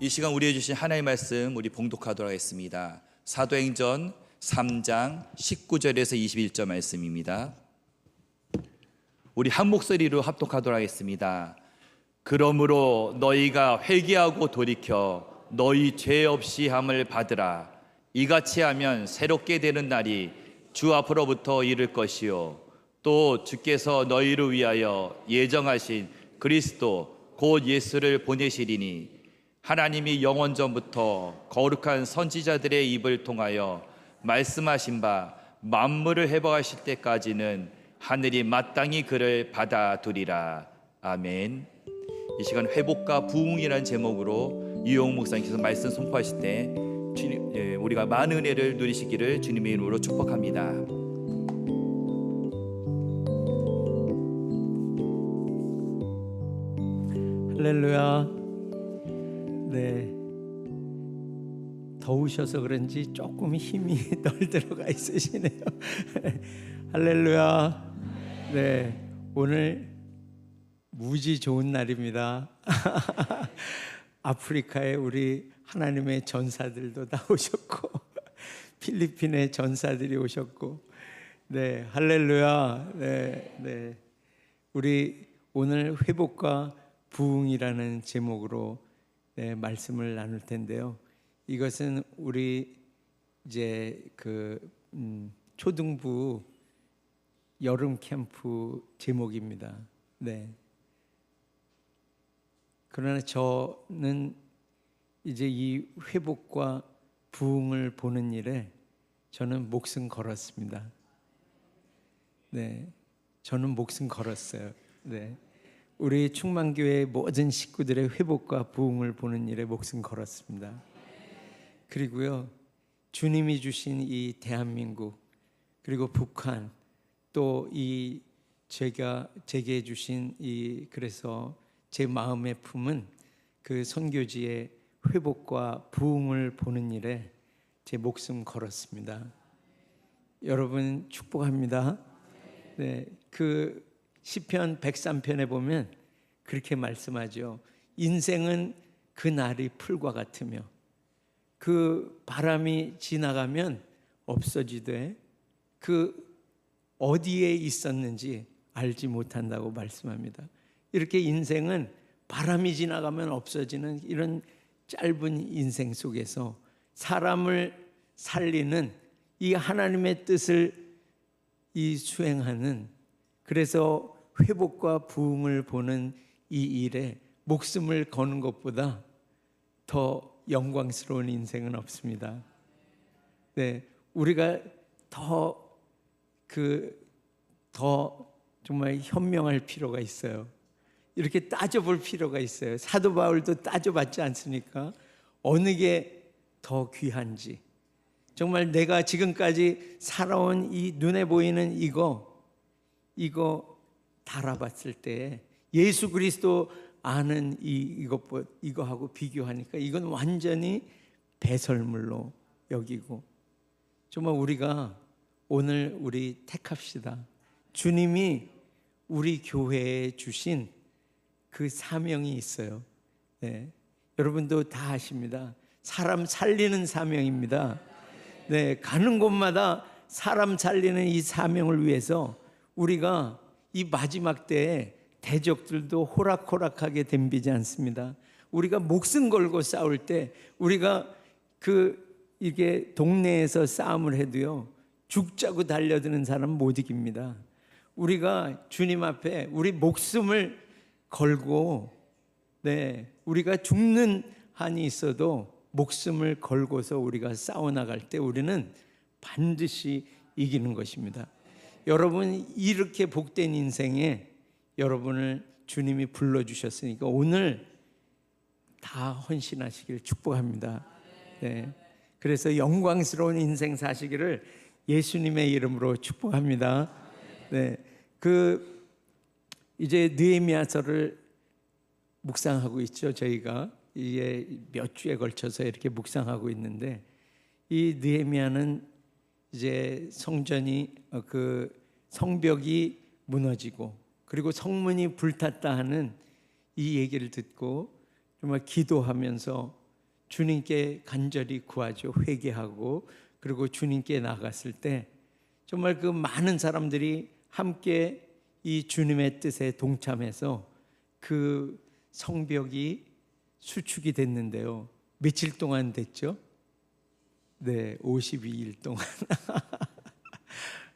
이 시간 우리에게 주신 하나님의 말씀 우리 봉독하도록 하겠습니다. 사도행전 3장 19절에서 21절 말씀입니다. 우리 한 목소리로 합독하도록 하겠습니다. 그러므로 너희가 회개하고 돌이켜 너희 죄 없이 함을 받으라. 이같이 하면 새롭게 되는 날이 주 앞으로부터 이를 것이요 또 주께서 너희를 위하여 예정하신 그리스도 곧 예수를 보내시리니 하나님이 영원 전부터 거룩한 선지자들의 입을 통하여 말씀하신 바 만물을 회복하실 때까지는 하늘이 마땅히 그를 받아두리라. 아멘. 이 시간 회복과 부흥이라는 제목으로 유영 목사님께서 말씀 선포하실 때 우리가 많은 은혜를 누리시기를 주님의 이름으로 축복합니다. 할렐루야. 네, 더우셔서 그런지 조금 힘이 덜 들어가 있으시네요. 할렐루야. 네, 오늘 무지 좋은 날입니다. 아프리카에 우리 하나님의 전사들도 다 오셨고 필리핀의 전사들이 오셨고, 네, 할렐루야. 네, 우리 오늘 회복과 부흥이라는 제목으로 말씀을 나눌 텐데요. 이것은 우리 이제 초등부 여름 캠프 제목입니다. 네. 그러나 저는 이제 이 회복과 부흥을 보는 일에 저는 목숨 걸었습니다. 네, 저는 목숨 걸었어요. 네, 우리 충만교회 모든 식구들의 회복과 부흥을 보는 일에 목숨 걸었습니다. 그리고요, 주님이 주신 이 대한민국 그리고 북한 또 이 제게 주신 그래서 제 마음의 품은 그 선교지의 회복과 부흥을 보는 일에 제 목숨 걸었습니다. 여러분 축복합니다. 네, 그 시편 103편에 보면 그렇게 말씀하죠. 인생은 그 날이 풀과 같으며 그 바람이 지나가면 없어지되 그 어디에 있었는지 알지 못한다고 말씀합니다. 이렇게 인생은 바람이 지나가면 없어지는 이런 짧은 인생 속에서 사람을 살리는 이 하나님의 뜻을 수행하는, 그래서 회복과 부흥을 보는 이 일에 목숨을 거는 것보다 더 영광스러운 인생은 없습니다. 네, 우리가 더 정말 현명할 필요가 있어요. 이렇게 따져볼 필요가 있어요. 사도 바울도 따져봤지 않습니까? 어느 게 더 귀한지. 정말 내가 지금까지 살아온 이 눈에 보이는 이거 달아봤을 때 예수 그리스도 아는 이거하고 비교하니까 이건 완전히 배설물로 여기고, 정말 우리가 오늘 우리 택합시다. 주님이 우리 교회에 주신 그 사명이 있어요. 네, 여러분도 다 아십니다. 사람 살리는 사명입니다. 네, 가는 곳마다 사람 살리는 이 사명을 위해서 우리가 이 마지막 때에 대적들도 호락호락하게 덤비지 않습니다. 우리가 목숨 걸고 싸울 때 우리가 이게 동네에서 싸움을 해도요, 죽자고 달려드는 사람 못 이깁니다. 우리가 주님 앞에 우리 목숨을 걸고, 네, 우리가 죽는 한이 있어도 목숨을 걸고서 우리가 싸워나갈 때 우리는 반드시 이기는 것입니다. 여러분, 이렇게 복된 인생에 여러분을 주님이 불러주셨으니까 오늘 다 헌신하시길 축복합니다. 네, 그래서 영광스러운 인생 사시기를 예수님의 이름으로 축복합니다. 네, 이제 느헤미야서를 묵상하고 있죠. 저희가 이게 몇 주에 걸쳐서 이렇게 묵상하고 있는데, 이 느헤미야는 이제 성전이 성벽이 무너지고 그리고 성문이 불탔다 하는 이 얘기를 듣고 정말 기도하면서 주님께 간절히 구하죠. 회개하고 그리고 주님께 나갔을 때 정말 그 많은 사람들이 함께 이 주님의 뜻에 동참해서 그 성벽이 수축이 됐는데요. 며칠 동안 됐죠? 네, 52일 동안.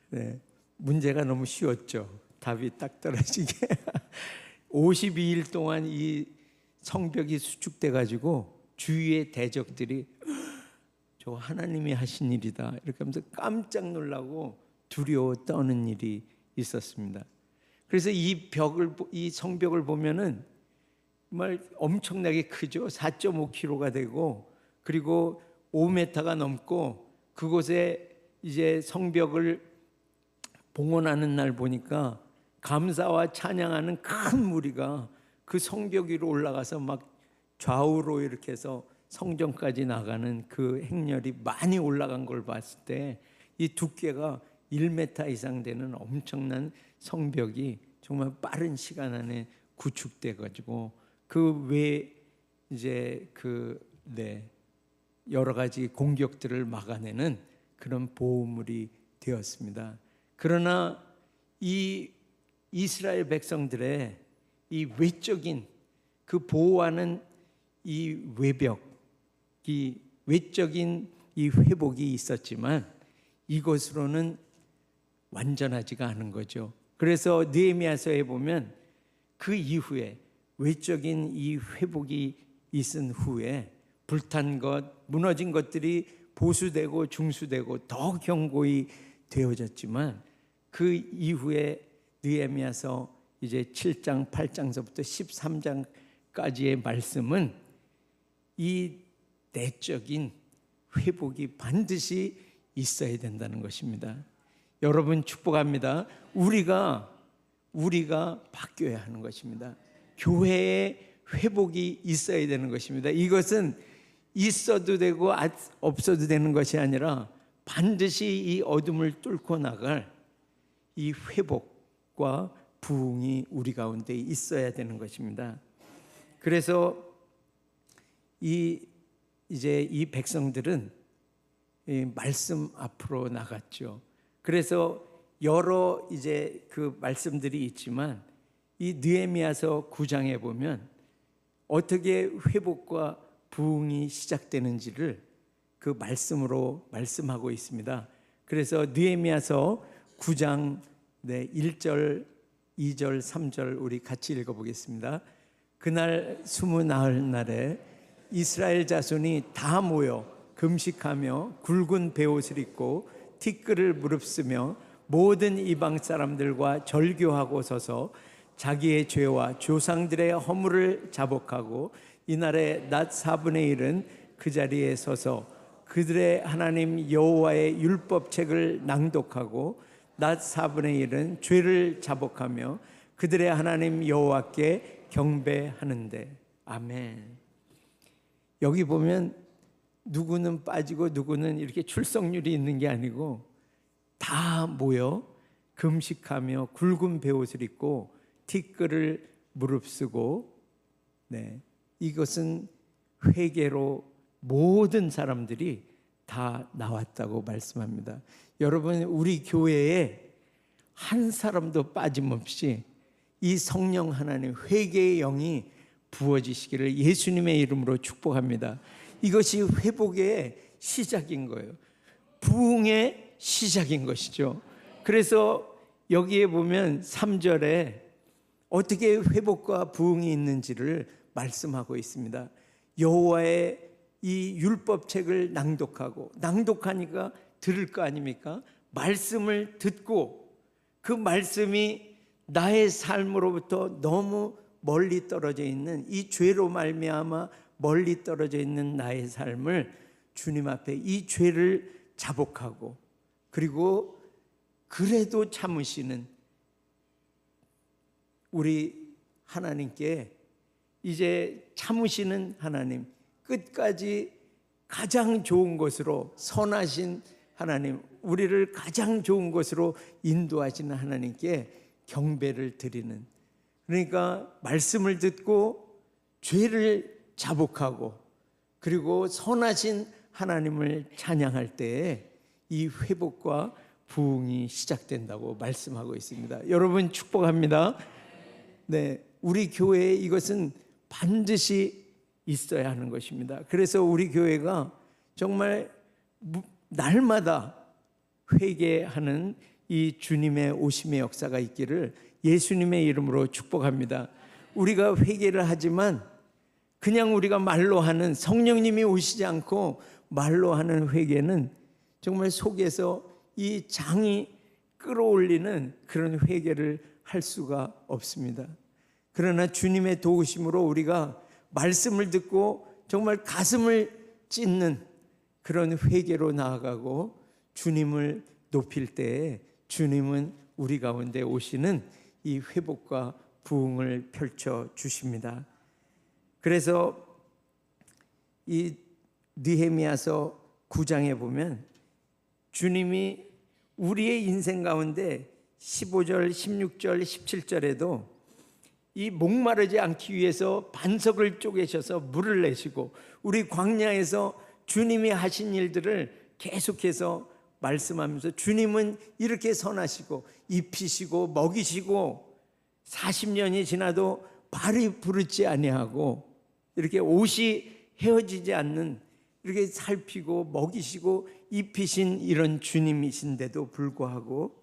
네, 문제가 너무 쉬웠죠. 답이 딱 떨어지게. 52일 동안 이 성벽이 수축돼 가지고 주위의 대적들이 저 하나님이 하신 일이다 이렇게 하면서 깜짝 놀라고 두려워 떠는 일이 있었습니다. 그래서 이 성벽을 보면은 정말 엄청나게 크죠. 4.5km가 되고 그리고 5m가 넘고 그곳에 이제 성벽을 봉헌하는 날 보니까 감사와 찬양하는 큰 무리가 그 성벽 위로 올라가서 막 좌우로 이렇게 해서 성전까지 나가는 그 행렬이 많이 올라간 걸 봤을 때 이 두께가 1m 이상 되는 엄청난 성벽이 정말 빠른 시간 안에 구축돼 가지고 그 외에 이제 여러 가지 공격들을 막아내는 그런 보호물이 되었습니다. 그러나 이 이스라엘 백성들의 이 외적인 그 보호하는 이 외벽, 이 외적인 이 회복이 있었지만 이것으로는 완전하지가 않은 거죠. 그래서 느헤미야서에 보면 그 이후에 외적인 이 회복이 있은 후에 불탄 것, 무너진 것들이 보수되고 중수되고 더 견고히 되어졌지만 그 이후에 느헤미야서 이제 7장, 8장서부터 13장까지의 말씀은 이 내적인 회복이 반드시 있어야 된다는 것입니다. 여러분 축복합니다. 우리가 바뀌어야 하는 것입니다. 교회에 회복이 있어야 되는 것입니다. 이것은 있어도 되고 없어도 되는 것이 아니라 반드시 이 어둠을 뚫고 나갈 이 회복과 부흥이 우리 가운데 있어야 되는 것입니다. 그래서 이제 이 백성들은 이 말씀 앞으로 나갔죠. 그래서 여러 이제 그 말씀들이 있지만 이 느헤미야서 9장에 보면 어떻게 회복과 부흥이 시작되는지를 그 말씀으로 말씀하고 있습니다. 그래서 느헤미야서 9장 1절, 2절, 3절 우리 같이 읽어보겠습니다. 그날 수무 나흘 날에 이스라엘 자손이 다 모여 금식하며 굵은 베옷을 입고 티끌을 무릅쓰며 모든 이방 사람들과 절교하고 서서 자기의 죄와 조상들의 허물을 자복하고 이날의 낮 4분의 1은 그 자리에 서서 그들의 하나님 여호와의 율법책을 낭독하고 낮 4분의 1은 죄를 자복하며 그들의 하나님 여호와께 경배하는데. 아멘. 여기 보면 누구는 빠지고 누구는 이렇게 출석률이 있는 게 아니고 다 모여 금식하며 굵은 베옷을 입고 티끌을 무릅쓰고 이것은 회개로 모든 사람들이 다 나왔다고 말씀합니다. 여러분 우리 교회에 한 사람도 빠짐없이 이 성령 하나님 회개의 영이 부어지시기를 예수님의 이름으로 축복합니다. 이것이 회복의 시작인 거예요. 부흥의 시작인 것이죠. 그래서 여기에 보면 3절에 어떻게 회복과 부흥이 있는지를 말씀하고 있습니다. 여호와의 이 율법책을 낭독하니까 들을 거 아닙니까? 말씀을 듣고 그 말씀이 나의 삶으로부터 너무 멀리 떨어져 있는 이 죄로 말미암아 멀리 떨어져 있는 나의 삶을 주님 앞에 이 죄를 자복하고 그리고 그래도 참으시는 우리 하나님께 이제 참으시는 하나님, 끝까지 가장 좋은 것으로 선하신 하나님, 우리를 가장 좋은 것으로 인도하시는 하나님께 경배를 드리는, 그러니까 말씀을 듣고 죄를 자복하고 그리고 선하신 하나님을 찬양할 때에 이 회복과 부흥이 시작된다고 말씀하고 있습니다. 여러분 축복합니다. 네, 우리 교회에 이것은 반드시 있어야 하는 것입니다. 그래서 우리 교회가 정말 날마다 회개하는 이 주님의 오심의 역사가 있기를 예수님의 이름으로 축복합니다. 우리가 회개를 하지만 그냥 우리가 말로 하는, 성령님이 오시지 않고 말로 하는 회개는 정말 속에서 이 장이 끌어올리는 그런 회개를 할 수가 없습니다. 그러나 주님의 도우심으로 우리가 말씀을 듣고 정말 가슴을 찢는 그런 회개로 나아가고 주님을 높일 때에 주님은 우리 가운데 오시는 이 회복과 부흥을 펼쳐 주십니다. 그래서 이 느헤미야서 9장에 보면 주님이 우리의 인생 가운데 15절, 16절, 17절에도 이 목마르지 않기 위해서 반석을 쪼개셔서 물을 내시고 우리 광야에서 주님이 하신 일들을 계속해서 말씀하면서 주님은 이렇게 선하시고 입히시고 먹이시고 40년이 지나도 발이 부르지 아니하고 이렇게 옷이 헤어지지 않는, 이렇게 살피고 먹이시고 입히신 이런 주님이신데도 불구하고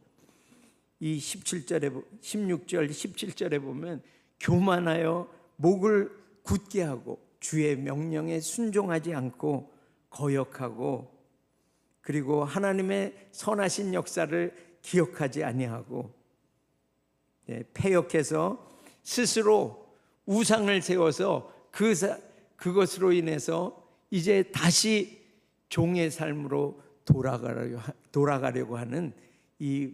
이 16절 17절에 보면 교만하여 목을 굳게 하고 주의 명령에 순종하지 않고 거역하고 그리고 하나님의 선하신 역사를 기억하지 아니하고 패역해서 스스로 우상을 세워서 그것으로 인해서 이제 다시 종의 삶으로 돌아가려고 하는 이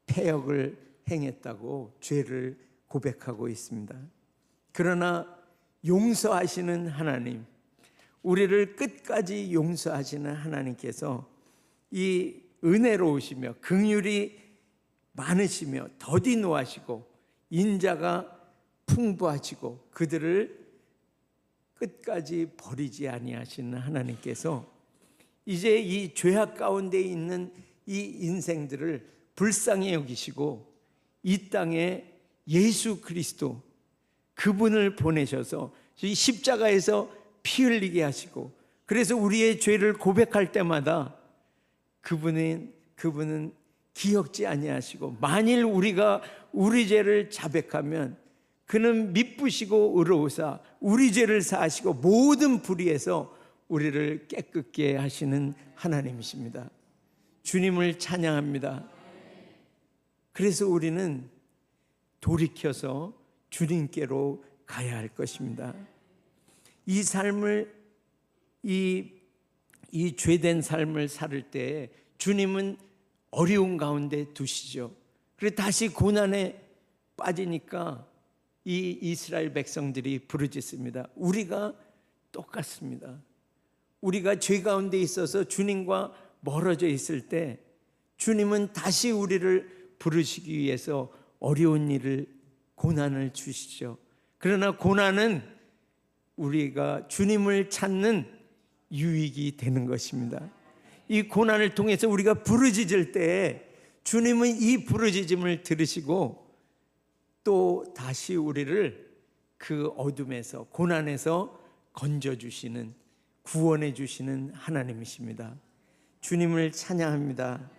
패역을 행했다고 죄를 고백하고 있습니다. 그러나 용서하시는 하나님, 우리를 끝까지 용서하시는 하나님께서 이 은혜로우시며 긍휼이 많으시며 더디 노하시고 인자가 풍부하시고 그들을 끝까지 버리지 아니하시는 하나님께서 이제 이 죄악 가운데 있는 이 인생들을 불쌍히 여기시고 이 땅에 예수 그리스도 그분을 보내셔서 이 십자가에서 피 흘리게 하시고 그래서 우리의 죄를 고백할 때마다 그분은 기억지 아니하시고 만일 우리가 우리 죄를 자백하면 그는 미쁘시고 의로우사 우리 죄를 사하시고 모든 불의에서 우리를 깨끗게 하시는 하나님이십니다. 주님을 찬양합니다. 그래서 우리는 돌이켜서 주님께로 가야 할 것입니다. 이 삶을 이 죄된 삶을 살 때 주님은 어려운 가운데 두시죠. 그래서 다시 고난에 빠지니까 이 이스라엘 백성들이 부르짖습니다. 우리가 똑같습니다. 우리가 죄 가운데 있어서 주님과 멀어져 있을 때 주님은 다시 우리를 부르시기 위해서 어려운 일을 고난을 주시죠. 그러나 고난은 우리가 주님을 찾는 유익이 되는 것입니다. 이 고난을 통해서 우리가 부르짖을 때 주님은 이 부르짖음을 들으시고 또 다시 우리를 그 어둠에서 고난에서 건져주시는 구원해 주시는 하나님이십니다. 주님을 찬양합니다.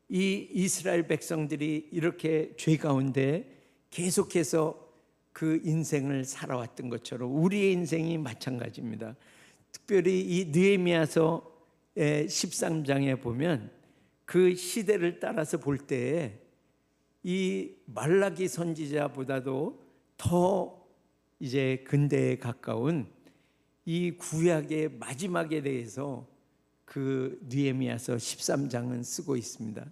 이 이스라엘 백성들이 이렇게 죄 가운데 계속해서 그 인생을 살아왔던 것처럼 우리의 인생이 마찬가지입니다. 특별히 이 느헤미야서 13장에 보면 그 시대를 따라서 볼 때에 이 말라기 선지자보다도 더 이제 근대에 가까운 이 구약의 마지막에 대해서 그 느헤미야서 13장은 쓰고 있습니다.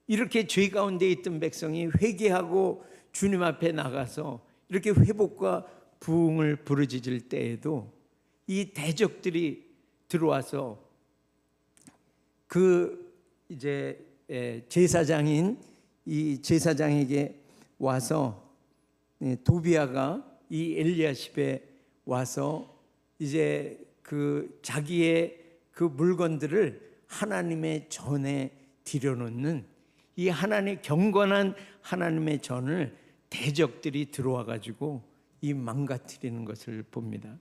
이렇게 죄 가운데 있던 백성이 회개하고 주님 앞에 나가서 이렇게 회복과 부흥을 부르짖을 때에도 이 대적들이 들어와서 그 이제 제사장인 이 제사장에게 와서 도비아가 이 엘리야십의 와서 이제 그 자기의 그 물건들을 하나님의 전에 들여놓는 이 하나님 경건한 하나님의 전을 대적들이 들어와 가지고 이 망가뜨리는 것을 봅니다.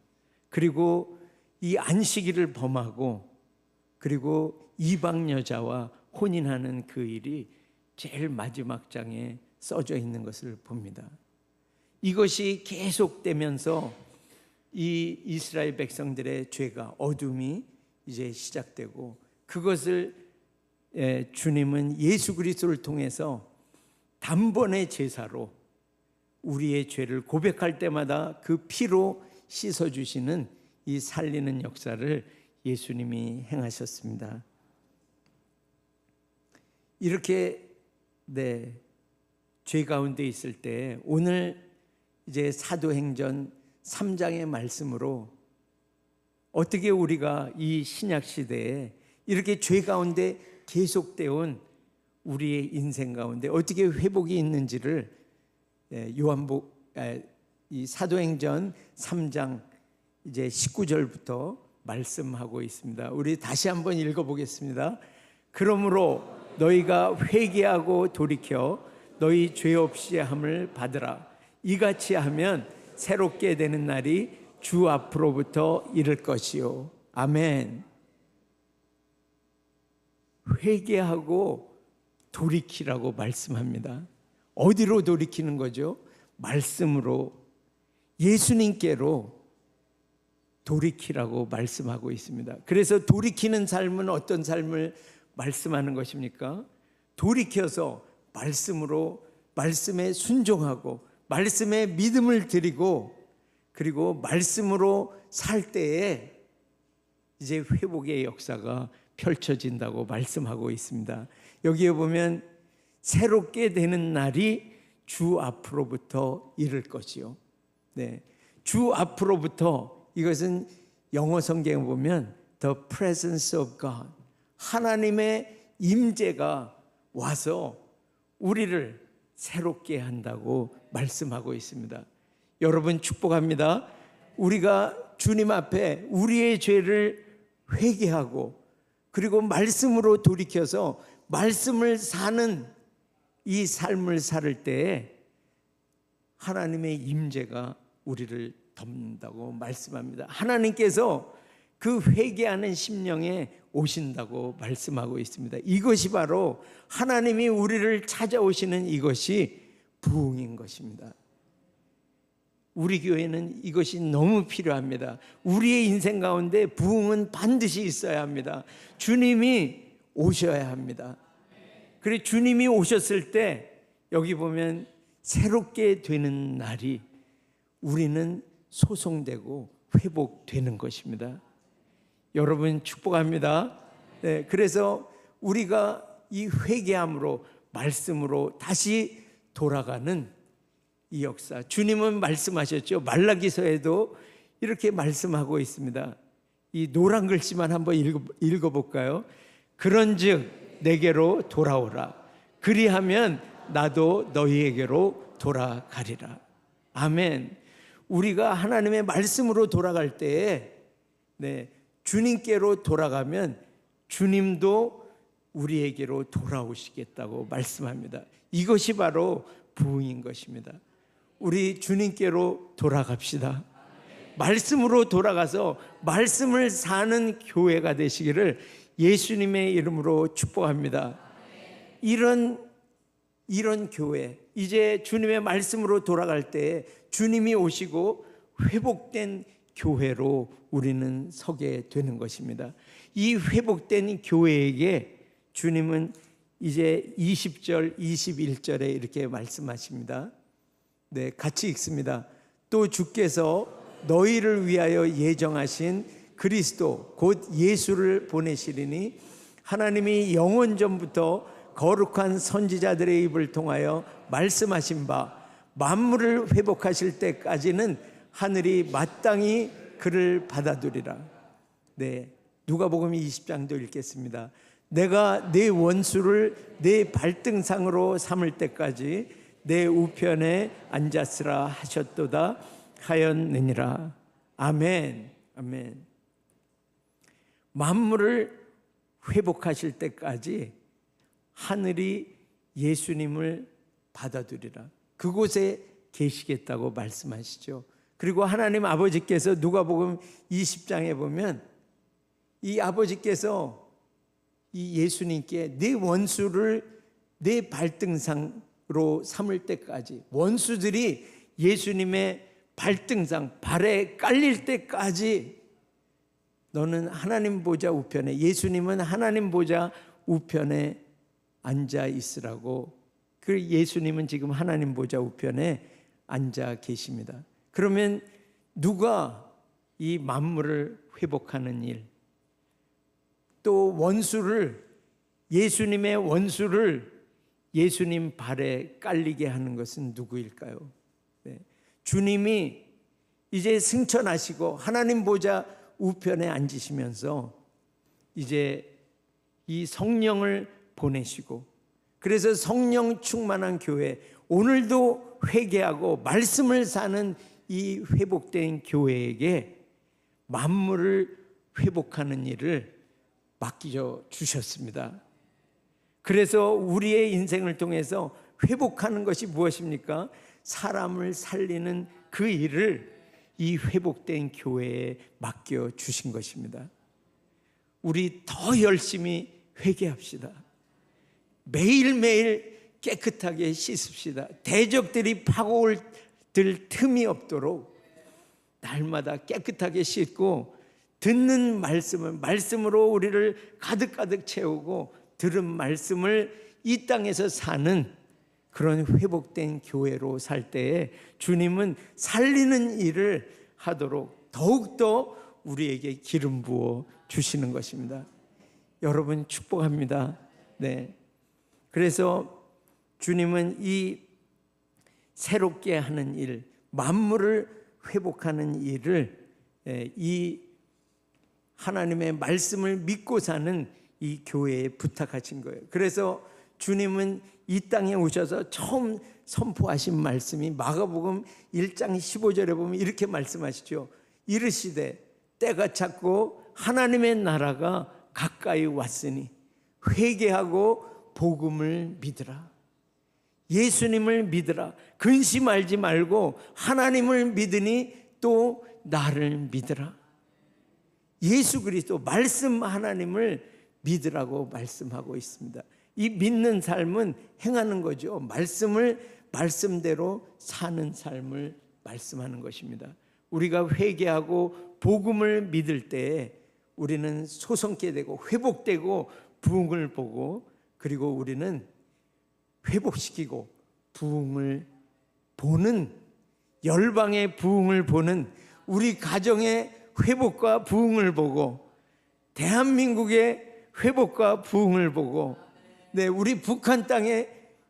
그리고 이 안식일을 범하고 그리고 이방 여자와 혼인하는 그 일이 제일 마지막 장에 써져 있는 것을 봅니다. 이것이 계속되면서 이 이스라엘 백성들의 죄가 어둠이 이제 시작되고 그것을 주님은 예수 그리스도를 통해서 단번에 제사로 우리의 죄를 고백할 때마다 그 피로 씻어주시는 이 살리는 역사를 예수님이 행하셨습니다. 이렇게 죄 가운데 있을 때 오늘 이제 사도행전 3장의 말씀으로 어떻게 우리가 이 신약 시대에 이렇게 죄 가운데 계속되어 온 우리의 인생 가운데 어떻게 회복이 있는지를 이 사도행전 3장 이제 19절부터 말씀하고 있습니다. 우리 다시 한번 읽어보겠습니다. 그러므로 너희가 회개하고 돌이켜 너희 죄 없이 함을 받으라. 이같이 하면 새롭게 되는 날이 주 앞으로부터 이를 것이요. 아멘. 회개하고 돌이키라고 말씀합니다. 어디로 돌이키는 거죠? 말씀으로, 예수님께로 돌이키라고 말씀하고 있습니다. 그래서 돌이키는 삶은 어떤 삶을 말씀하는 것입니까? 돌이켜서 말씀으로, 말씀에 순종하고 말씀에 믿음을 드리고 그리고 말씀으로 살 때에 이제 회복의 역사가 펼쳐진다고 말씀하고 있습니다. 여기에 보면 새롭게 되는 날이 주 앞으로부터 이를 것이요. 주 앞으로부터, 이것은 영어 성경에 보면 The presence of God, 하나님의 임재가 와서 우리를 새롭게 한다고 말씀하고 있습니다. 여러분 축복합니다. 우리가 주님 앞에 우리의 죄를 회개하고 그리고 말씀으로 돌이켜서 말씀을 사는 이 삶을 살 때에 하나님의 임재가 우리를 덮는다고 말씀합니다. 하나님께서 그 회개하는 심령에 오신다고 말씀하고 있습니다. 이것이 바로 하나님이 우리를 찾아오시는 이것이 부흥인 것입니다. 우리 교회는 이것이 너무 필요합니다. 우리의 인생 가운데 부흥은 반드시 있어야 합니다. 주님이 오셔야 합니다. 그리고 주님이 오셨을 때 여기 보면 새롭게 되는 날이 우리는 소송되고 회복되는 것입니다. 여러분 축복합니다. 그래서 우리가 이 회개함으로 말씀으로 다시 돌아가는 이 역사, 주님은 말씀하셨죠. 말라기서에도 이렇게 말씀하고 있습니다. 이 노란 글씨만 한번 읽어볼까요? 그런즉 내게로 돌아오라. 그리하면 나도 너희에게로 돌아가리라. 아멘. 우리가 하나님의 말씀으로 돌아갈 때에 주님께로 돌아가면 주님도 우리에게로 돌아오시겠다고 말씀합니다. 이것이 바로 부흥인 것입니다. 우리 주님께로 돌아갑시다. 말씀으로 돌아가서 말씀을 사는 교회가 되시기를 예수님의 이름으로 축복합니다. 이런 교회, 이제 주님의 말씀으로 돌아갈 때 주님이 오시고 회복된 교회로 우리는 서게 되는 것입니다. 이 회복된 교회에게 주님은 이제 20절, 21절에 이렇게 말씀하십니다. 같이 읽습니다. 또 주께서 너희를 위하여 예정하신 그리스도 곧 예수를 보내시리니 하나님이 영원 전부터 거룩한 선지자들의 입을 통하여 말씀하신 바 만물을 회복하실 때까지는 하늘이 마땅히 그를 받아두리라. 누가복음 20장도 읽겠습니다. 내가 내 원수를 내 발등상으로 삼을 때까지 내 우편에 앉았으라 하셨도다 하였느니라. 아멘. 아멘. 만물을 회복하실 때까지 하늘이 예수님을 받아들이라. 그곳에 계시겠다고 말씀하시죠. 그리고 하나님 아버지께서 누가복음 20장에 보면 이 아버지께서 이 예수님께 내 원수를 내 발등상으로 삼을 때까지, 원수들이 예수님의 발등상, 발에 깔릴 때까지 너는 하나님 보좌 우편에, 예수님은 하나님 보좌 우편에 앉아 있으라고. 그 예수님은 지금 하나님 보좌 우편에 앉아 계십니다. 그러면 누가 이 만물을 회복하는 일, 또 원수를, 예수님의 원수를 예수님 발에 깔리게 하는 것은 누구일까요? 네. 주님이 이제 승천하시고 하나님 보좌 우편에 앉으시면서 이제 이 성령을 보내시고, 그래서 성령 충만한 교회, 오늘도 회개하고 말씀을 사는 이 회복된 교회에게 만물을 회복하는 일을 맡겨 주셨습니다. 그래서 우리의 인생을 통해서 회복하는 것이 무엇입니까? 사람을 살리는 그 일을 이 회복된 교회에 맡겨 주신 것입니다. 우리 더 열심히 회개합시다. 매일매일 깨끗하게 씻읍시다. 대적들이 파고들 틈이 없도록 날마다 깨끗하게 씻고, 듣는 말씀으로 우리를 가득가득 채우고, 들은 말씀을 이 땅에서 사는 그런 회복된 교회로 살 때에 주님은 살리는 일을 하도록 더욱더 우리에게 기름 부어 주시는 것입니다. 여러분 축복합니다. 네. 그래서 주님은 이 새롭게 하는 일, 만물을 회복하는 일을 이 하나님의 말씀을 믿고 사는 이 교회에 부탁하신 거예요. 그래서 주님은 이 땅에 오셔서 처음 선포하신 말씀이 마가복음 1장 15절에 보면 이렇게 말씀하시죠. 이르시되 때가 찼고 하나님의 나라가 가까이 왔으니 회개하고 복음을 믿으라. 예수님을 믿으라. 근심하지 말고 하나님을 믿으니 또 나를 믿으라. 예수 그리스도 말씀 하나님을 믿으라고 말씀하고 있습니다. 이 믿는 삶은 행하는 거죠. 말씀을 말씀대로 사는 삶을 말씀하는 것입니다. 우리가 회개하고 복음을 믿을 때 우리는 소성케 되고 회복되고 부흥을 보고, 그리고 우리는 회복시키고 부흥을 보는, 열방의 부흥을 보는, 우리 가정의 회복과 부흥을 보고, 대한민국의 회복과 부흥을 보고, 네, 우리 북한 땅에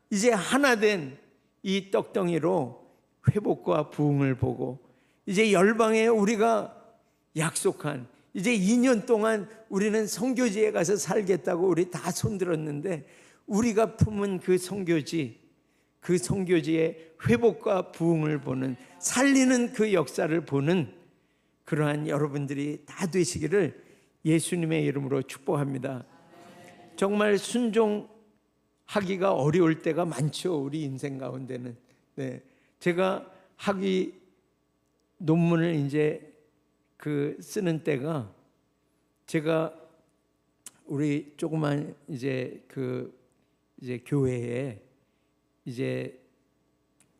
이제 하나 된 이 떡덩이로 회복과 부흥을 보고, 이제 열방에 우리가 약속한, 이제 2년 동안 우리는 선교지에 가서 살겠다고 우리 다 손들었는데, 우리가 품은 그 선교지, 그 선교지의 회복과 부흥을 보는, 살리는 그 역사를 보는 그러한 여러분들이 다 되시기를 예수님의 이름으로 축복합니다. 정말 순종하기가 어려울 때가 많죠. 우리 인생 가운데는. 네, 제가 학위 논문을 이제 쓰는 때가, 제가 우리 조그만 이제 이제 교회에 이제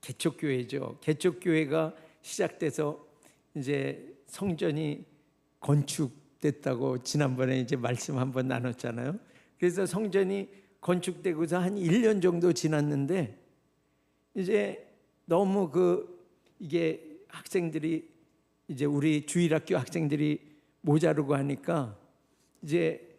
개척교회죠. 개척교회가 시작돼서 이제 성전이 건축됐다고 지난번에 이제 말씀 한번 나눴잖아요. 그래서 성전이 건축되고서 한 1년 정도 지났는데, 이제 너무 이게 학생들이, 이제 우리 주일학교 학생들이 모자르고 하니까, 이제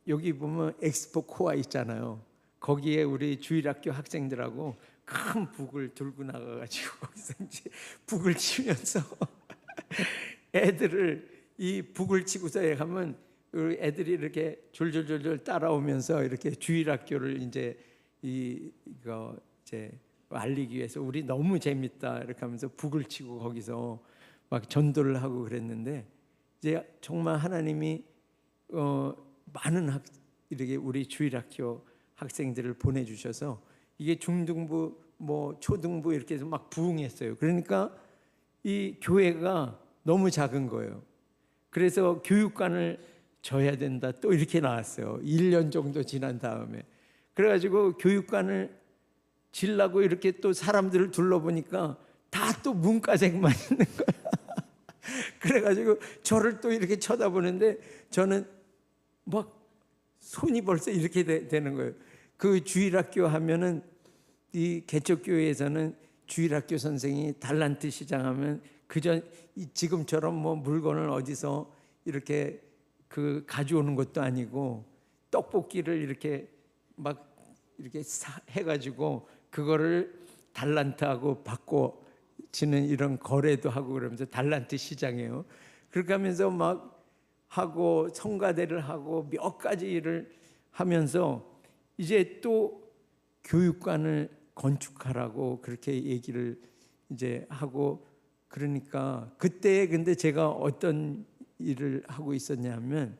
여기 보면 엑스포 코아 있잖아요. 거기에 우리 주일학교 학생들하고 큰 북을 들고 나가가지고 거기서 이제 북을 치면서 애들을, 이 북을 치고서 가면 애들이 이렇게 졸졸졸졸 따라오면서 이렇게 주일학교를 이제 이거 이제 알리기 위해서 우리 너무 재밌다 이렇게 하면서 북을 치고 거기서 막 전도를 하고 그랬는데 이제 정말 하나님이 많은 이렇게 우리 주일학교 학생들을 보내주셔서 이게 중등부 뭐 초등부 이렇게 해서 막 부흥했어요. 그러니까 이 교회가 너무 작은 거예요. 그래서 교육관을 져야 된다 또 이렇게 나왔어요. 1년 정도 지난 다음에. 그래가지고 교육관을 질라고 이렇게 또 사람들을 둘러보니까 다 또 문과생만 있는 거야. 그래가지고 저를 또 이렇게 쳐다보는데 저는 막 손이 벌써 이렇게 되는 거예요. 그 주일학교 하면은 이 개척교회에서는 주일학교 선생이 달란트 시장하면 그전 지금처럼 뭐 물건을 어디서 이렇게 그 가져오는 것도 아니고 떡볶이를 이렇게 막 이렇게 해가지고 그거를 달란트하고 바꿔 지는 이런 거래도 하고 그러면서 달란트 시장이에요. 그렇게 하면서 막 하고 성가대를 하고 몇 가지 일을 하면서 이제 또 교육관을 건축하라고 그렇게 얘기를 이제 하고 그러니까 그때 근데 제가 어떤 일을 하고 있었냐면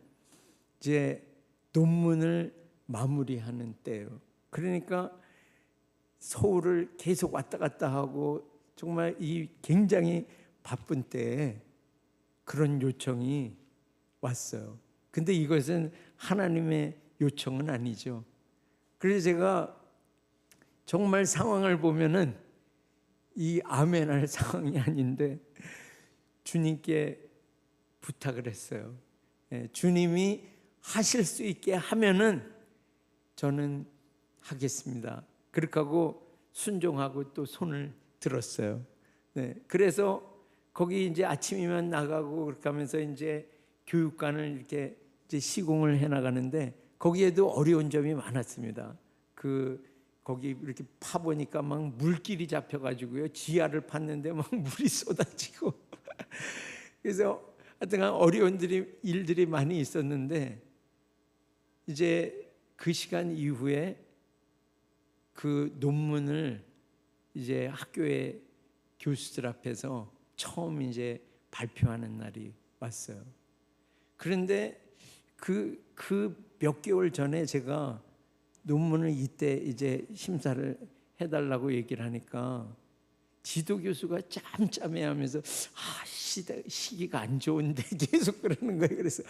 이제 논문을 마무리하는 때예요. 그러니까 서울을 계속 왔다 갔다 하고 정말 이 굉장히 바쁜 때에 그런 요청이 왔어요. 근데 이것은 하나님의 요청은 아니죠. 그래서 제가 정말 상황을 보면은 이 아멘할 상황이 아닌데 주님께 부탁을 했어요. 주님이 하실 수 있게 하면은 저는 하겠습니다. 그렇게 하고 순종하고 또 손을 들었어요. 네, 그래서 거기 이제 아침이면 나가고 그렇게 하면서 이제 교육관을 이렇게 이제 시공을 해 나가는데 거기에도 어려운 점이 많았습니다. 거기 이렇게 파보니까 막 물길이 잡혀가지고요. 지하를 팠는데 막 물이 쏟아지고 그래서 하여튼 어려운 일들이 많이 있었는데 이제 그 시간 이후에 그 논문을 이제 학교의 교수들 앞에서 처음 이제 발표하는 날이 왔어요. 그런데 그 몇 개월 전에 제가 논문을 이때 이제 심사를 해달라고 얘기를 하니까 지도 교수가 짬짬해하면서 시기가 안 좋은데 계속 그러는 거예요. 그래서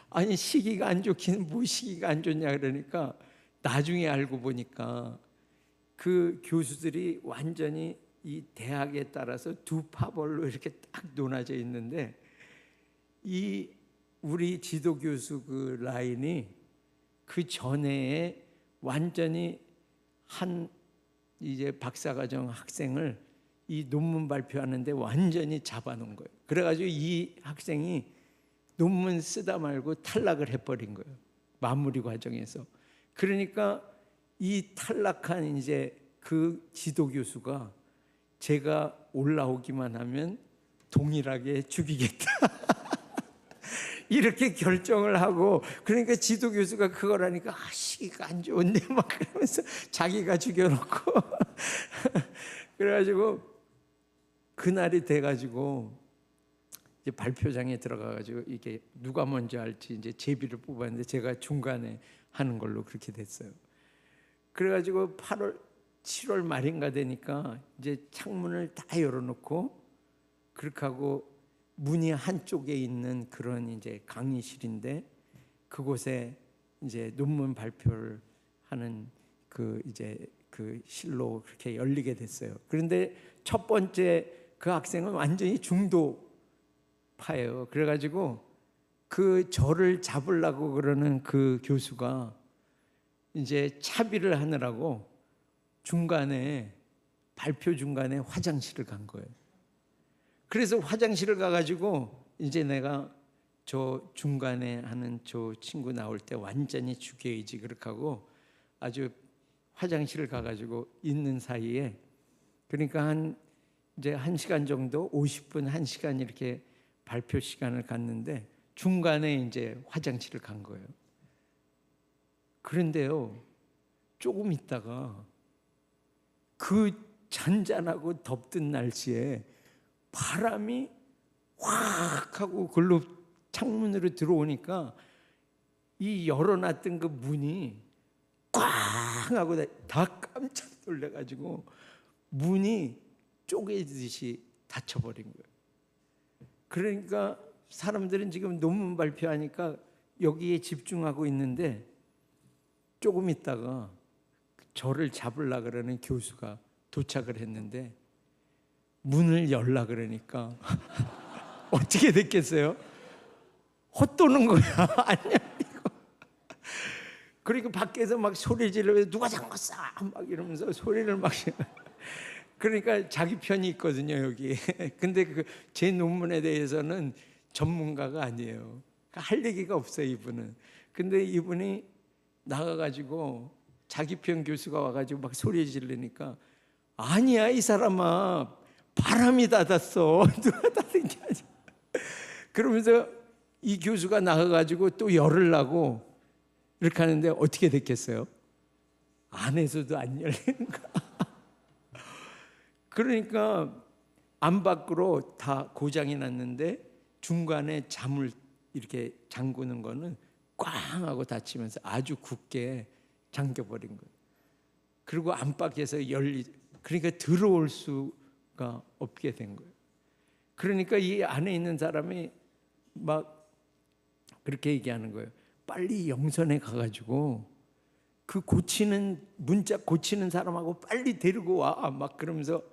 아니 시기가 안 좋기는 뭐 시기가 안 좋냐 그러니까 나중에 알고 보니까 그 교수들이 완전히 이 대학에 따라서 두 파벌로 이렇게 딱 놓아져 있는데 이 우리 지도 교수 그 라인이 그 전에 완전히 한 이제 박사과정 학생을 이 논문 발표하는데 완전히 잡아놓은 거예요. 그래가지고 이 학생이 논문 쓰다 말고 탈락을 해버린 거예요. 마무리 과정에서. 그러니까 이 탈락한 이제 그 지도 교수가 제가 올라오기만 하면 동일하게 죽이겠다. 이렇게 결정을 하고 그러니까 지도 교수가 그걸 하니까 시기가 안 좋은데 막 그러면서 자기가 죽여놓고 그래가지고 그날이 돼가지고 이제 발표장에 들어가가지고 이게 누가 먼저 할지 이제 제비를 뽑았는데 제가 중간에 하는 걸로 그렇게 됐어요. 그래가지고 7월 말인가 되니까 이제 창문을 다 열어놓고 그렇게 하고 문이 한쪽에 있는 그런 이제 강의실인데 그곳에 이제 논문 발표를 하는 그 이제 그 실로 그렇게 열리게 됐어요. 그런데 첫 번째 그 학생은 완전히 중도파예요. 그래가지고 그 저를 잡으려고 그러는 그 교수가 이제 차비를 하느라고 중간에 발표 중간에 화장실을 간 거예요. 그래서 화장실을 가가지고 이제 내가 저 중간에 하는 저 친구 나올 때 완전히 죽여야지 그렇게 하고 아주 화장실을 가가지고 있는 사이에 그러니까 이제 1시간 정도 50분 1시간 이렇게 발표 시간을 갖는데 중간에 이제 화장실을 간 거예요. 그런데요 조금 있다가 그 잔잔하고 덥던 날씨에 바람이 확 하고 글로 창문으로 들어오니까 이 열어놨던 그 문이 꽝 하고 다 깜짝 놀래가지고 문이 쪼개지듯이 닫혀버린 거예요. 그러니까 사람들은 지금 논문 발표하니까 여기에 집중하고 있는데 조금 있다가 저를 잡으려 그러는 교수가 도착을 했는데 문을 열라 그러니까 어떻게 됐겠어요? 헛도는 거야. 아니야 이거. 그리고 밖에서 막 소리 지르면서 누가 잠궜어 막 이러면서 소리를 막 그러니까 자기 편이 있거든요 여기. 근데 그 제 논문에 대해서는 전문가가 아니에요. 할 얘기가 없어요 이분은. 근데 이분이 나가가지고 자기 편 교수가 와가지고 막 소리 지르니까 아니야 이 사람아 바람이 닫았어. 누가 닫은 게 아니야. 그러면서 이 교수가 나가가지고 또 열으려고 이렇게 하는데 어떻게 됐겠어요? 안에서도 안 열리는 거야. 그러니까 안 밖으로 다 고장이 났는데 중간에 잠을 이렇게 잠그는 거는 꽝 하고 닫히면서 아주 굳게 잠겨버린 거예요. 그리고 안팎에서 그러니까 들어올 수가 없게 된 거예요. 그러니까 이 안에 있는 사람이 막 그렇게 얘기하는 거예요. 빨리 영선에 가가지고 그 문자 고치는 사람하고 빨리 데리고 와. 막 그러면서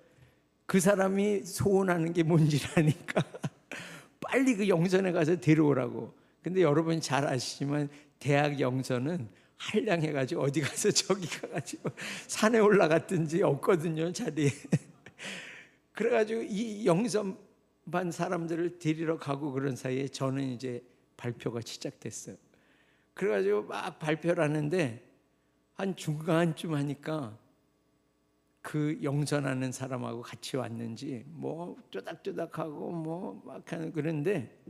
그 사람이 소원하는 게 뭔지 아니까 빨리 그 영선에 가서 데려오라고. 근데 여러분 잘 아시지만 대학 영선은 한량해가지고 어디 가서 저기 가가지고 산에 올라갔든지 없거든요 자리에. 그래가지고 이 영선반 사람들을 데리러 가고 그런 사이에 저는 이제 발표가 시작됐어요. 그래가지고 막 발표를 하는데 한 중간쯤 하니까 그 영선하는 사람하고 같이 왔는지 뭐 쪼닥쪼닥하고 뭐 막 하는 그런데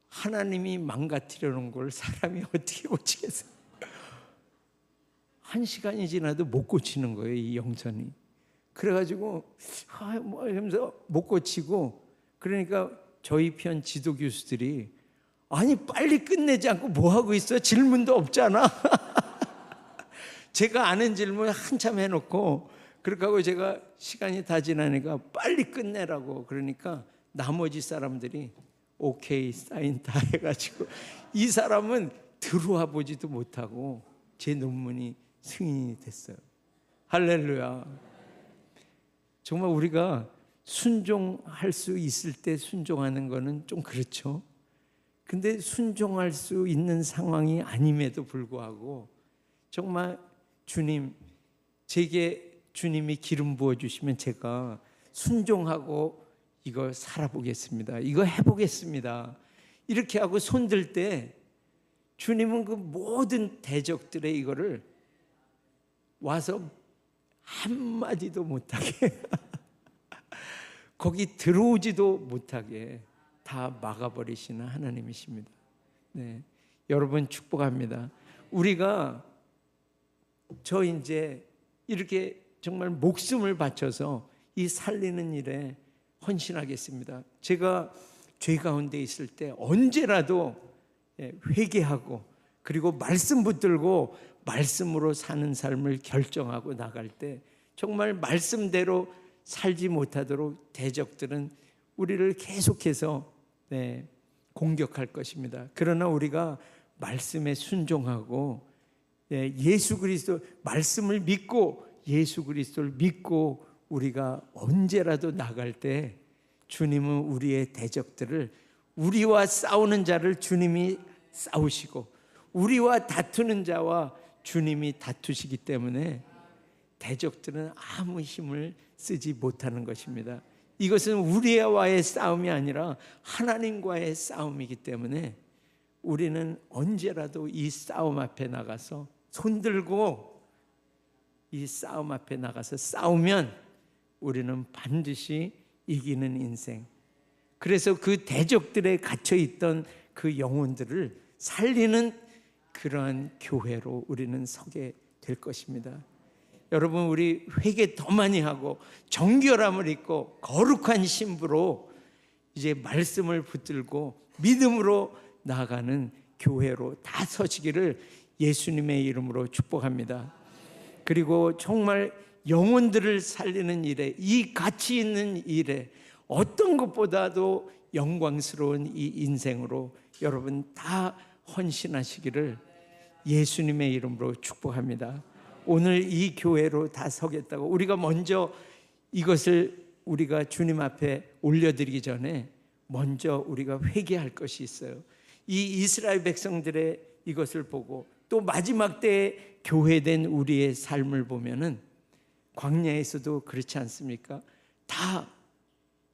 하나님이 망가뜨려놓은 걸 사람이 어떻게 고치겠어요? 1시간이 지나도 못 고치는 거예요 이 영선이. 그래가지고 뭐 이러면서 못 고치고 그러니까 저희 편 지도 교수들이 아니 빨리 끝내지 않고 뭐 하고 있어? 질문도 없잖아. 제가 아는 질문 한참 해놓고 그렇게 하고 제가 시간이 다 지나니까 빨리 끝내라고 그러니까 나머지 사람들이 오케이 사인 다 해가지고 이 사람은 들어와 보지도 못하고 제 논문이 승인이 됐어요. 할렐루야. 정말 우리가 순종할 수 있을 때 순종하는 거는 좀 그렇죠. 근데 순종할 수 있는 상황이 아님에도 불구하고 정말 주님, 제게 주님이 기름 부어주시면 제가 순종하고 이거 살아보겠습니다. 이거 해보겠습니다. 이렇게 하고 손들 때 주님은 그 모든 대적들의 이거를 와서 한마디도 못하게 거기 들어오지도 못하게 다 막아버리시는 하나님이십니다. 네, 여러분 축복합니다. 우리가 저 이제 이렇게 정말 목숨을 바쳐서 이 살리는 일에 헌신하겠습니다. 제가 죄 가운데 있을 때 언제라도 회개하고 그리고 말씀 붙들고 말씀으로 사는 삶을 결정하고 나갈 때 정말 말씀대로 살지 못하도록 대적들은 우리를 계속해서 공격할 것입니다. 그러나 우리가 말씀에 순종하고 예수 그리스도 말씀을 믿고 예수 그리스도를 믿고 우리가 언제라도 나갈 때 주님은 우리의 대적들을 우리와 싸우는 자를 주님이 싸우시고 우리와 다투는 자와 주님이 다투시기 때문에 대적들은 아무 힘을 쓰지 못하는 것입니다. 이것은 우리와의 싸움이 아니라 하나님과의 싸움이기 때문에 우리는 언제라도 이 싸움 앞에 나가서 손들고 이 싸움 앞에 나가서 싸우면 우리는 반드시 이기는 인생. 그래서 그 대적들에 갇혀있던 그 영혼들을 살리는 그러한 교회로 우리는 서게 될 것입니다. 여러분, 우리 회개 더 많이 하고 정결함을 입고 거룩한 신부로 이제 말씀을 붙들고 믿음으로 나아가는 교회로 다 서시기를 예수님의 이름으로 축복합니다. 그리고 정말 영혼들을 살리는 일에, 이 가치 있는 일에 어떤 것보다도 영광스러운 이 인생으로 여러분 다 헌신하시기를 예수님의 이름으로 축복합니다. 오늘 이 교회로 다 서겠다고, 우리가 먼저 이것을 우리가 주님 앞에 올려드리기 전에 먼저 우리가 회개할 것이 있어요. 이 이스라엘 백성들의 이것을 보고 또 마지막 때에 교회된 우리의 삶을 보면은 광야에서도 그렇지 않습니까? 다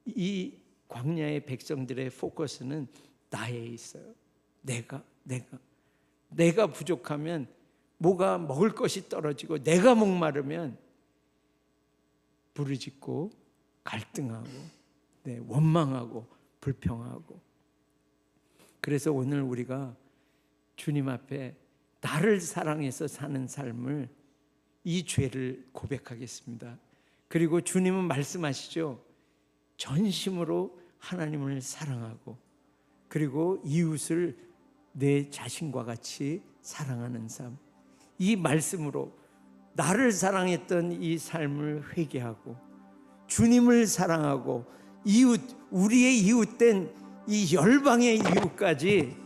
이 광야의 백성들의 포커스는 나에 있어요. 내가 부족하면, 뭐가 먹을 것이 떨어지고 내가 목마르면 부르짖고 갈등하고 원망하고 불평하고. 그래서 오늘 우리가 주님 앞에 나를 사랑해서 사는 삶을, 이 죄를 고백하겠습니다. 그리고 주님은 말씀하시죠. 전심으로 하나님을 사랑하고 그리고 이웃을 내 자신과 같이 사랑하는 삶. 이 말씀으로 나를 사랑했던 이 삶을 회개하고 주님을 사랑하고 우리의 이웃된 이 열방의 이웃까지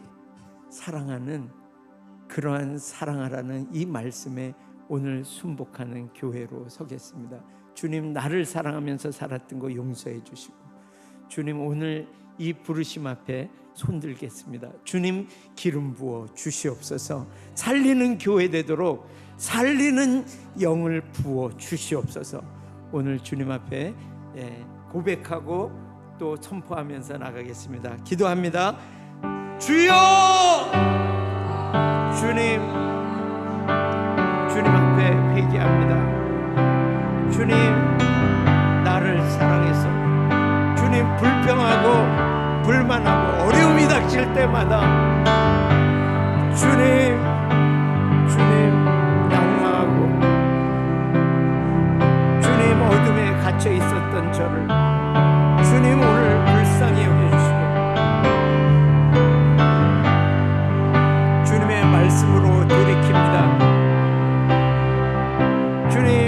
사랑하는, 그러한 사랑하라는 이 말씀에 오늘 순복하는 교회로 서겠습니다. 주님, 나를 사랑하면서 살았던 거 용서해 주시고, 주님 오늘 이 부르심 앞에 손들겠습니다. 주님 기름 부어 주시옵소서. 살리는 교회 되도록 살리는 영을 부어 주시옵소서. 오늘 주님 앞에 고백하고 또 선포하면서 나가겠습니다. 기도합니다. 주여! 주님 앞에 회개합니다. 주님, 나를 사랑해서 주님 불평하고 불만하고 어려움이 닥칠 때마다 주님 낙망하고 주님 어둠에 갇혀 있었던 저를 주님 오늘 불쌍히 여겨주시고 주님의 말씀으로 돌이킵니다. 주님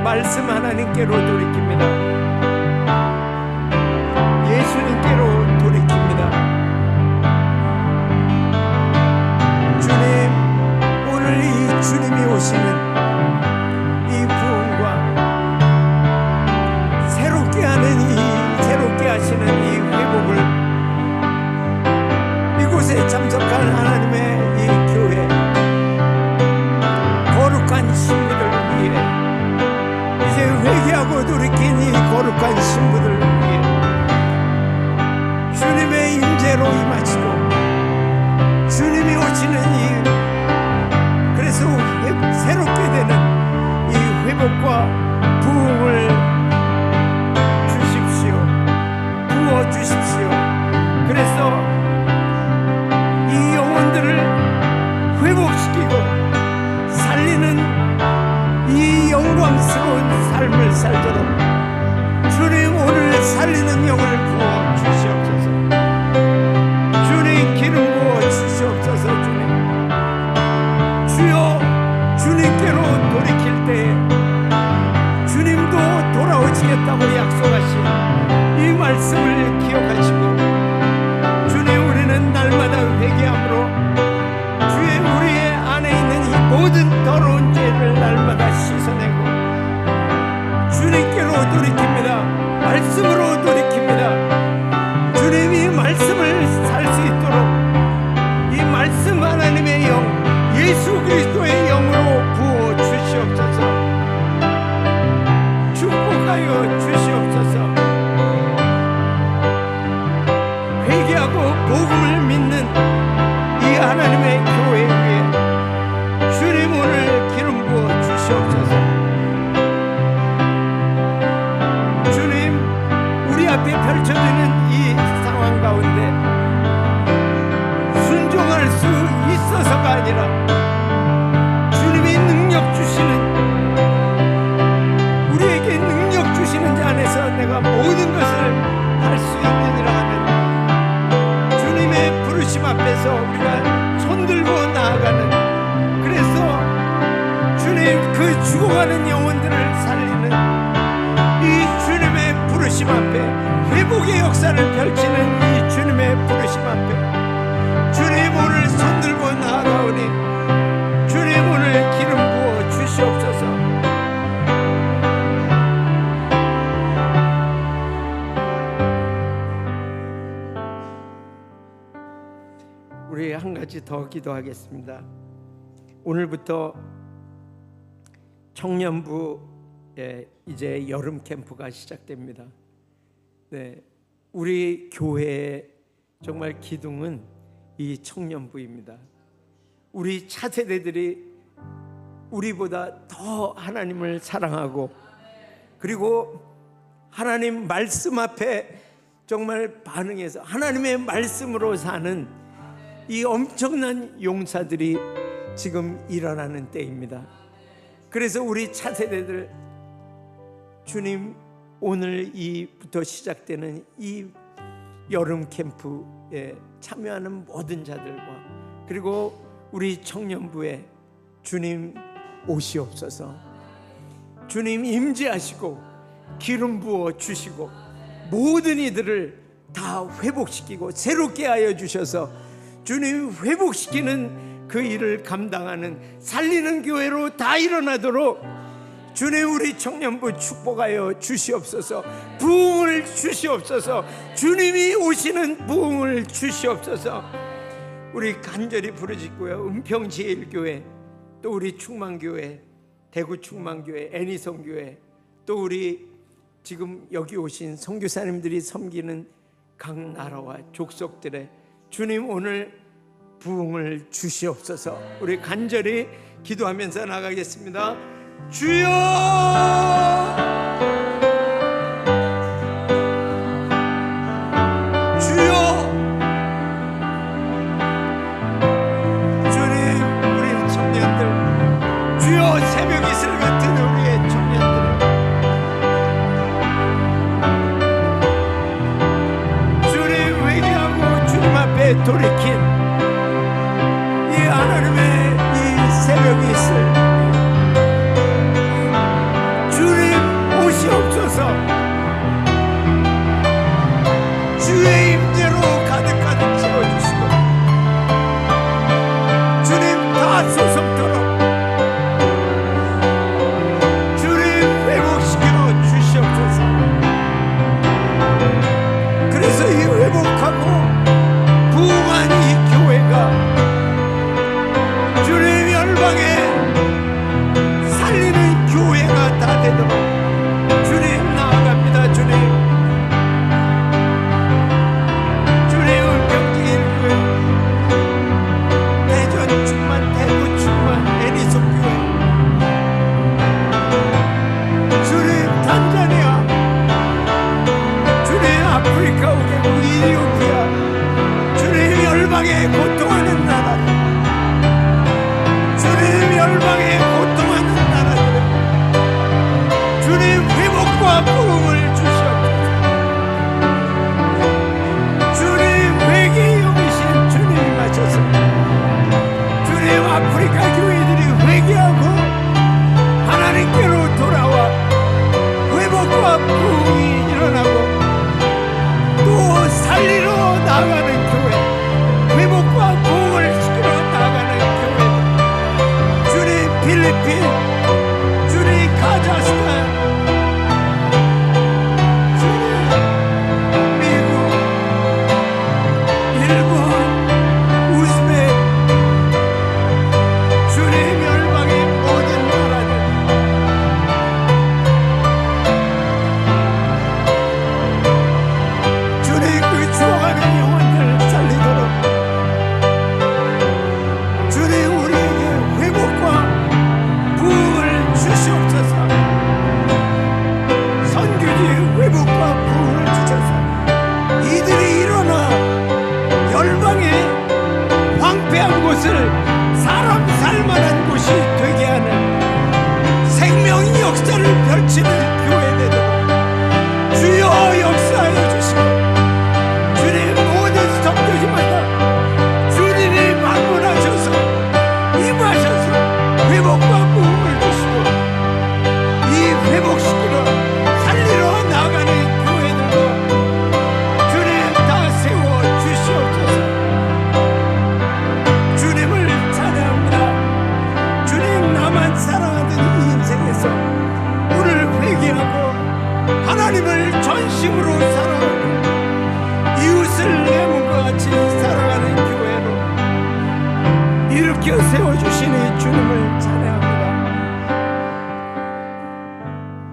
말씀 하나님께로 돌이킵니다. 예수님께로 돌이킵니다. 주님, 오늘 이 주님이 오시는 이 부흥과 새롭게 하시는 이 회복을, 이곳에 참석한 하나님의 이 교회 거룩한 신부들 위해, 이제 회개하고 돌이킨 이 거룩한 신부들 위해 주님의 임재로 임하시고 주님이 오시는 그래서 새롭게 되는 이 회복과 부흥을 주십시오. 부어 주십시오. 그래서 이 영혼들을 회복시키고 살리는 이 영광스러운 삶을 살도록 주님 오늘 살리는 영을 부어 주시옵소서. 주님 기름 부어 주시옵소서. 주여, 주님께로 돌이킬 때에 주님도 돌아오시겠다고 약속하신 이 말씀을 기억하시고 주님, 우리는 날마다 회개함으로 주의 우리의 안에 있는 이 모든 더러운 죄를 날마다 씻어내고 주님께로 돌이킵니다. 말씀으로 돌이킵니다. 주님이 말씀을 살 수 있도록 이 말씀 하나님의 영, 예수 그리스도의 영으로 부어 주시옵소서. 축복하여 주시옵소서. 회개하고 복음을 믿는 이 하나님의 교회 위에 주님 오늘 기름 부어 주시옵소서. 주님, 우리 앞에 펼쳐지는 이 상황 가운데 순종할 수 있어서가 아니라 주님이 능력 주시는, 우리에게 능력 주시는 자 안에서 내가 모든 것을 할 수 있느니라 하는 주님의 부르심 앞에서 우리가 손들고 나아가는, 그래서 주님 그 죽어가는 영혼들을 살리는 이 주님의 부르심 앞에, 회복의 역사를 펼치는 이 주님의 부르심 앞에 주님 오늘 손들고 나아가오니 주님 오늘 기름 부어 주시옵소서. 우리 한 가지 더 기도하겠습니다. 오늘부터 청년부에 이제 여름 캠프가 시작됩니다. 네, 우리 교회의 정말 기둥은 이 청년부입니다. 우리 차세대들이 우리보다 더 하나님을 사랑하고, 그리고 하나님 말씀 앞에 정말 반응해서 하나님의 말씀으로 사는 이 엄청난 용사들이 지금 일어나는 때입니다. 그래서 우리 차세대들, 주님 오늘 이부터 시작되는 이 여름 캠프에 참여하는 모든 자들과, 그리고 우리 청년부에 주님 오시옵소서. 주님 임재하시고 기름 부어 주시고 모든 이들을 다 회복시키고 새롭게 하여 주셔서 주님 회복시키는 그 일을 감당하는 살리는 교회로 다 일어나도록 주님 우리 청년부 축복하여 주시옵소서. 부흥을 주시옵소서. 주님이 오시는 부흥을 주시옵소서. 우리 간절히 부르짖고요. 은평제일교회, 또 우리 충만교회, 대구 충만교회, 애니성교회, 또 우리 지금 여기 오신 선교사님들이 섬기는 각 나라와 족속들의 주님 오늘 부흥을 주시옵소서. 우리 간절히 기도하면서 나가겠습니다. 주여, 주여, 주님 우리 청년들, 주여 새벽 이슬 같은 우리의 청년들, 주님 회개하고 주님 앞에 돌이킨 이 하나님의 이 새벽 이슬, 주님 주님을 전심으로 사랑하고 이웃을 내 몸과 같이 살아가는 교회로 일으켜 세워주시니 주님을 찬양합니다.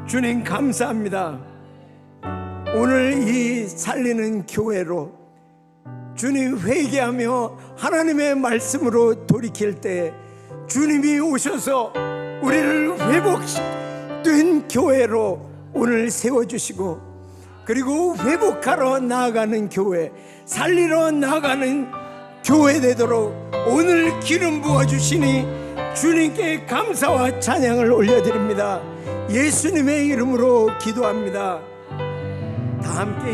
주님 감사합니다. 오늘 이 살리는 교회로 주님 회개하며 하나님의 말씀으로 돌이킬 때 주님이 오셔서 우리를 회복된 교회로 오늘 세워주시고, 그리고 회복하러 나아가는 교회, 살리러 나아가는 교회 되도록 오늘 기름 부어주시니 주님께 감사와 찬양을 올려드립니다. 예수님의 이름으로 기도합니다. 다 함께